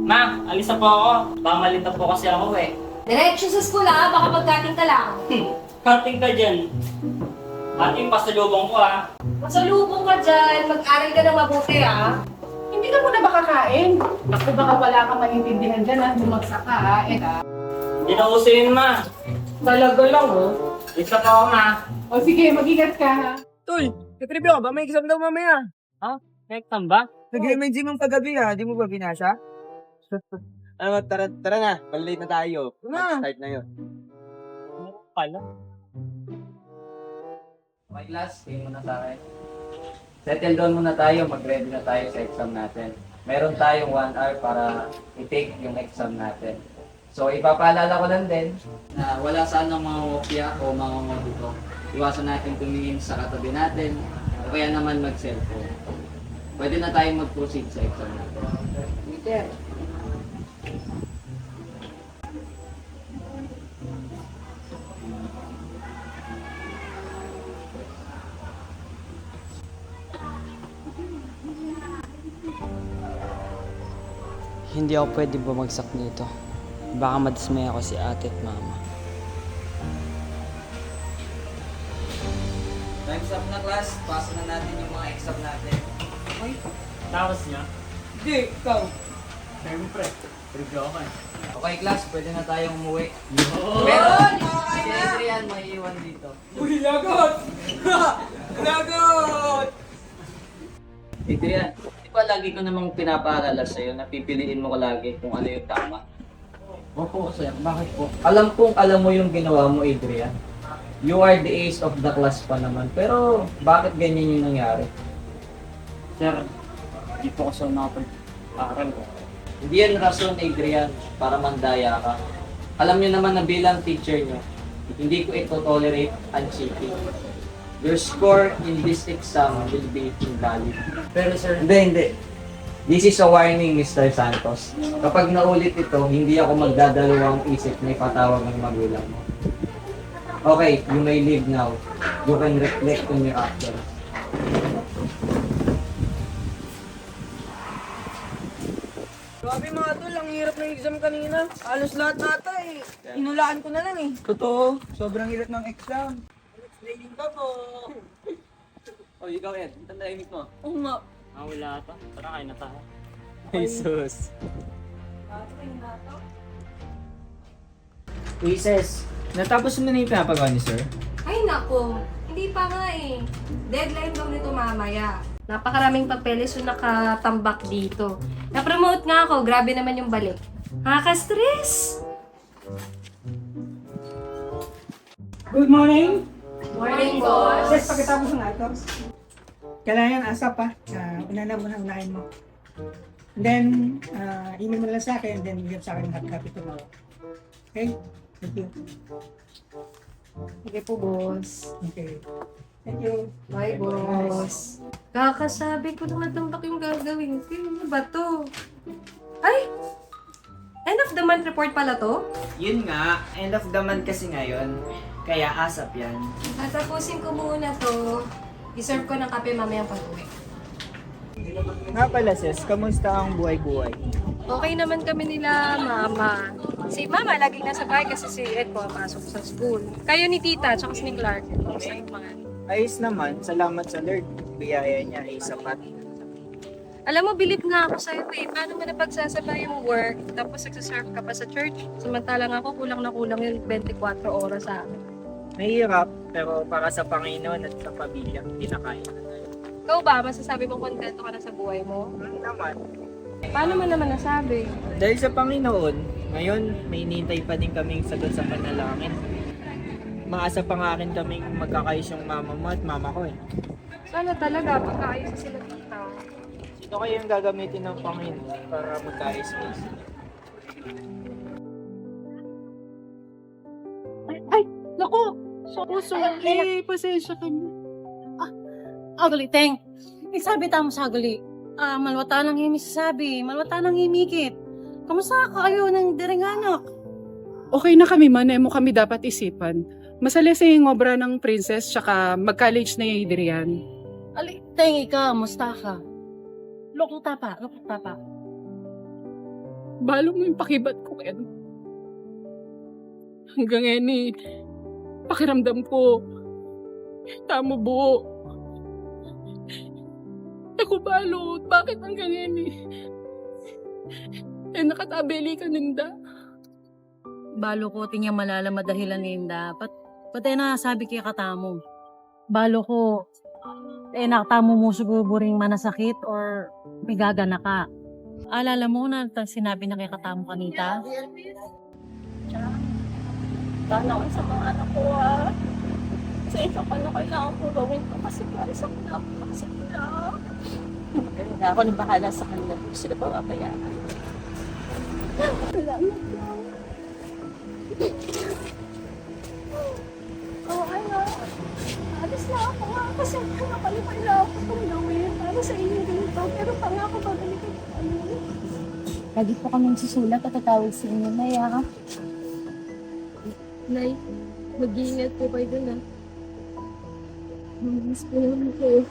Ma, alis na po ako. Pamalita po kasi ako eh. Diretso sa school baka magkating ka lang. Cutting ka dyan. Ating pasalubong ko Masalubong ka dyan, mag-aral ka ng mabuti Hindi ka muna ba kakain? Naku, baka wala kang maintindihan dyan bumagsak ka Hindi na uso yun, ma. Talaga lang Alis na po ako, ma. O sige, mag-ingat ka Tol, katribyo ba? May exam daw mamaya. Exam ba? Nag-MNG mong kagabi Di mo ba binasa? Ano, tara na. Malate na tayo. Na. Start na yun. Pala. Okay class, tingin muna sa akin. Settle down muna tayo, mag-ready na tayo sa exam natin. Meron tayong 1 hour para i-take yung exam natin. So ipapaalala ko lang din na wala sanang mga ngopya o mga ngobuto. Iwasan natin tumingin sa katabi natin o kaya naman mag-cellphone. Pwede na tayong mag-proceed sa exam natin. Peter. Hindi ako pwede bumagsak dito. Baka madismay ako si ate at mama. Time's up na class, pasa na natin yung mga exam natin. Tapos niya? Hindi, ikaw. Siyempre. Review ako eh. Okay class, pwede na tayong umuwi. Oh! Pero, si Adrian may iwan dito. Uy, lagot! Lagot! Adrian, di ba lagi ko namang pinapaalala sa'yo na pipiliin mo ko lagi kung ano yung tama? Opo, sir. Bakit po? Alam kong alam mo yung ginawa mo, Adrian. You are the ace of the class pa naman. Pero, bakit ganyan yung nangyari? Sir, hindi po kasi nakapag-aaral ko. Hindi yan rason, Adrian, para mandaya ka. Alam niyo naman na bilang teacher niyo, hindi ko ito tolerate ang cheating. Your score in this exam will be invalid. Pero sir, Hindi. This is a warning, Mr. Santos. Kapag naulit ito, hindi ako magdadalawang isip na ipatawag ng magulang mo. Okay, you may leave now. You can reflect on your actions. Grabe mga tol, ang hirap ng exam kanina. Halos lahat nata Inulaan ko na lang Totoo. Sobrang hirap ng exam. Explaining ka po. Oh, ikaw, Ed. Ang tahimik mo. Oo nga. wala ata. Tara, kain na tayo. Jesus. Quizzes. Natapos mo na yung pinapagawa ni sir? Ay nako, hindi pa nga Deadline daw nito mamaya. Napakaraming papeles yung nakatambak dito. Na-promote nga ako, grabe naman yung balik. Nakaka-stress! Good morning! Morning, boss! Sis, pagkatapos ng ito. Kailangan asap unahin mo. And then, email mo lang sa akin, and then bigyan sa akin ng hard copy tomorrow. Okay? Thank you. Sige po, boss. Okay. Thank you. Bye, boss. Kakasabi ko na matambak yung gagawin ko. Ano ba to? Ay! End of the month report pala to? Yun nga, end of the month kasi ngayon. Kaya asap yan. Tatapusin ko muna to. I-serve ko ng kape mamaya pag-uwi. Nga pala sis, kamusta ang buhay-buhay? Okay naman kami nila, mama. Si mama laging nasa bahay kasi si Ed pumapasok sa school. Kayo ni tita, tsaka si Clark. Sa mga Ayos naman, salamat sa Lord. Biyaya niya ay sapat. Alam mo, believe nga ako sa'yo Paano mo napagsasabay yung work, tapos nagsaserve ka pa sa church? Samantalang ako, kulang na kulang yung 24 oras sa akin. Mahirap, pero para sa Panginoon at sa pamilya, hindi na kaya. Ikaw ba, masasabi mong kontento ka na sa buhay mo? Naman. Paano mo naman nasabi? Dahil sa Panginoon, ngayon may hinihintay pa din kaming sagot sa panalangin. Maasa pa nga rin kaming magkakayos yung mama mo at mama ko Sana talaga, pagkaayos sila tita. Sino kayo yung gagamitin ng Panginoon para magkayos kayo? Naku! Sorry, pasensya ka na. Aguli, Teng. Sabi tamo sa aguli. Malwata nang himi sasabi. Malwata nang himikit. Kamusta ka kayo ng diringanak? Okay na kami man, mo kami dapat isipan. Masali sa yung obra ng princess, tsaka mag-college na yung Adrian. Ali, Teng, ikaw, musta ka? Lokong tapa. Balo mo yung pakibat ko, Ken. Hanggang ngayon pakiramdam ko, tamo buo. Ako balot, bakit hanggang ngayon nakatabeli ka, Ninda? Balo ko, tingnan malala madahilan ninda. Patay na sabi kaya katamo. Balo ko, nakatamo mo siguro ring manasakit or may gagana ka. Alala mo na sinabi na kay katamo kanita? Sana ko sa mga anak ko sa isang kailangan ko gawin ko kasi para sa kanila kasi magaling na ako nang bahala sa kanila kung sila pa mapayaran. Salamat lang. Alis na ako kasi nakalipay na ako kung gawin para sa inyo dito pero pangako babalikan ko kami. Lagi po kami susulat at tatawag sa inyo, Nay. Nay, mag-iingat po kayo dun, Mamiss po naman ko.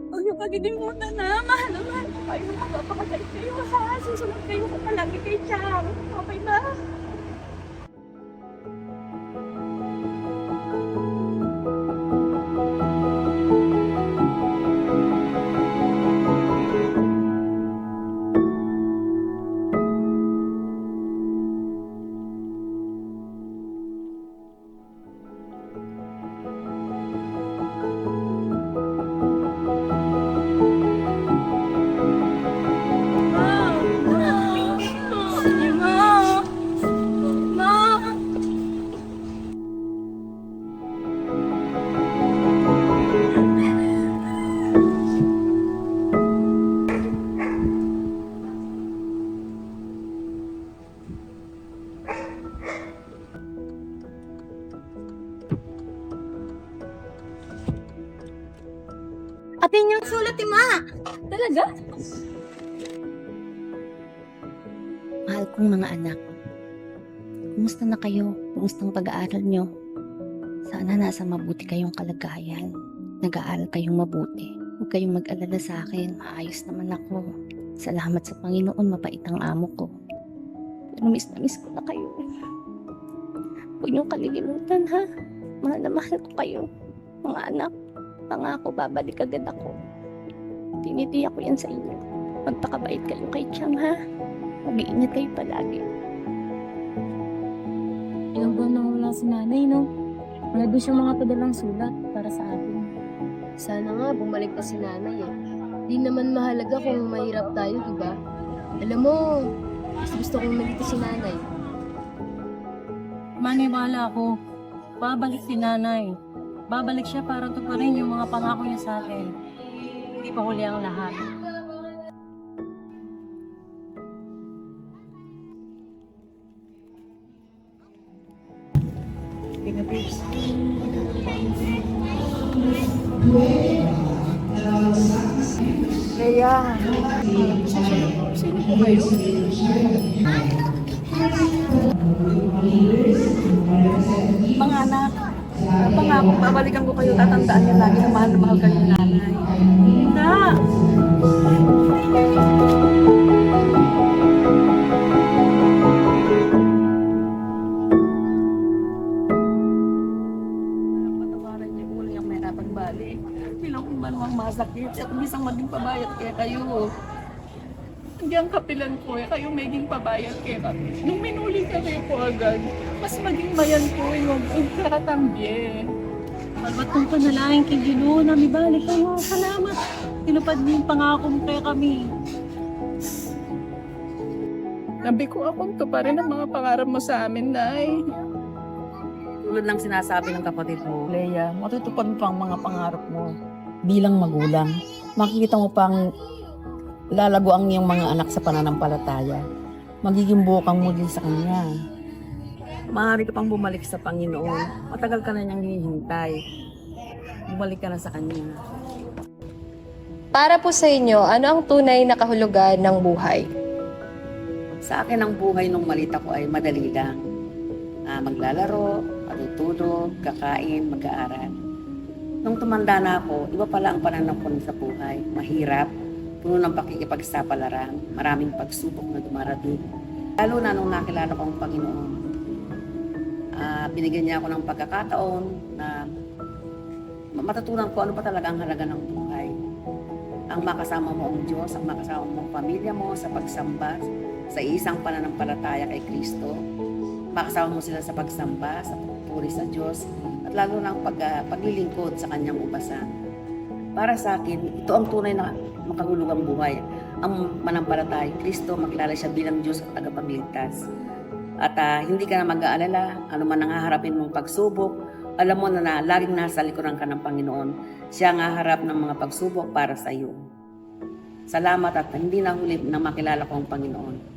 Huwag niyo paginimutan mahal na mahal ko kayo. Magpapakatay kayo susunod kayo ko palagi kay Chang. Okay ba? Atin yung sulat ni Ma! Talaga? Mahal kong mga anak, kumusta na kayo? Kumusta ang pag-aaral nyo? Sana nasa mabuti kayong kalagayan. Nag-aaral kayong mabuti. Huwag kayong mag-alala sa akin. Maayos naman ako. Salamat sa Panginoon, mapait ang amo ko. Pero miss na miss ko na kayo. Huwag niyong kalilimutan, ha? Mahal na mahal ko kayo. Mga anak, pangako, babalik agad ako. Tinitiyak ko yan sa inyo. Magpakabait kayo kay Chang, ha? Mag-iingat kayo palagi. Ilang buwan na wala si nanay, no? Wala doon siyang mga padalang sulat para sa atin. Sana nga bumalik pa si nanay Di naman mahalaga kung mahirap tayo, diba? Alam mo, gusto kong malito si nanay. Maniwala ako, babalik si nanay. Babalik siya para tuparin yung mga pangako niya sa akin. Hindi pa huli ang lahat. Mga anak, pangako, babalikan ko kayo, tatandaan niyo lagi na mahal kayo ng nanay. Linda! Patawaran niyo muli ang may napagbalik. Bilang kung manuang masakit at bisang maging pabayat kaya kayo. Hindi ang kapilan ko kayo maging pabayad kay kami. Nung minuli kami po agad, mas maging mayan po yung karatambye. Malwat kong panalangin kay Ginoo na may balik kayo. Salamat. Tinupad niyo yung pangako mo kaya kami. Nabi ko akong tuparin ang mga pangarap mo sa amin, Nay. Tulad ng sinasabi ng kapatid mo, Leia, matutupad mo pang mga pangarap mo bilang magulang. Makikita mo pang lalago ang iyong mga anak sa pananampalataya. Magiging bukang muli sa Kanya. Maaari ka pang bumalik sa Panginoon. Matagal ka na niyang hinihintay. Bumalik ka na sa Kanya. Para po sa inyo, ano ang tunay na kahulugan ng buhay? Sa akin ang buhay nung malita ko ay madali lang. Maglalaro, matutulog, kakain, mag-aaral. Nung tumanda na ako, iba pala ang pananaw ko sa buhay. Mahirap, puno ng pakikipagsapalaran, maraming pagsubok na dumarating. Lalo na nung nakilala ko ang Panginoon. Binigyan niya ako ng pagkakataon na matutunan ko ano pa talaga ang halaga ng buhay. Ang makasama mo ang Diyos, ang makasama mo ang pamilya mo sa pagsamba, sa isang pananampalataya kay Kristo. Makasama mo sila sa pagsamba, sa pagpupuri sa Diyos, at lalo na ang paglilingkod sa kanyang ubasan. Para sa akin, ito ang tunay na makahulugang buhay. Ang manampalataya, Kristo, makilala siya bilang Diyos at tagapagligtas. At hindi ka na mag-aalala, ano man ang haharapin mong pagsubok, alam mo na laging nasa likuran ka ng Panginoon. Siya ang haharap ng mga pagsubok para sa iyo. Salamat at hindi na huli na makilala ko ang Panginoon.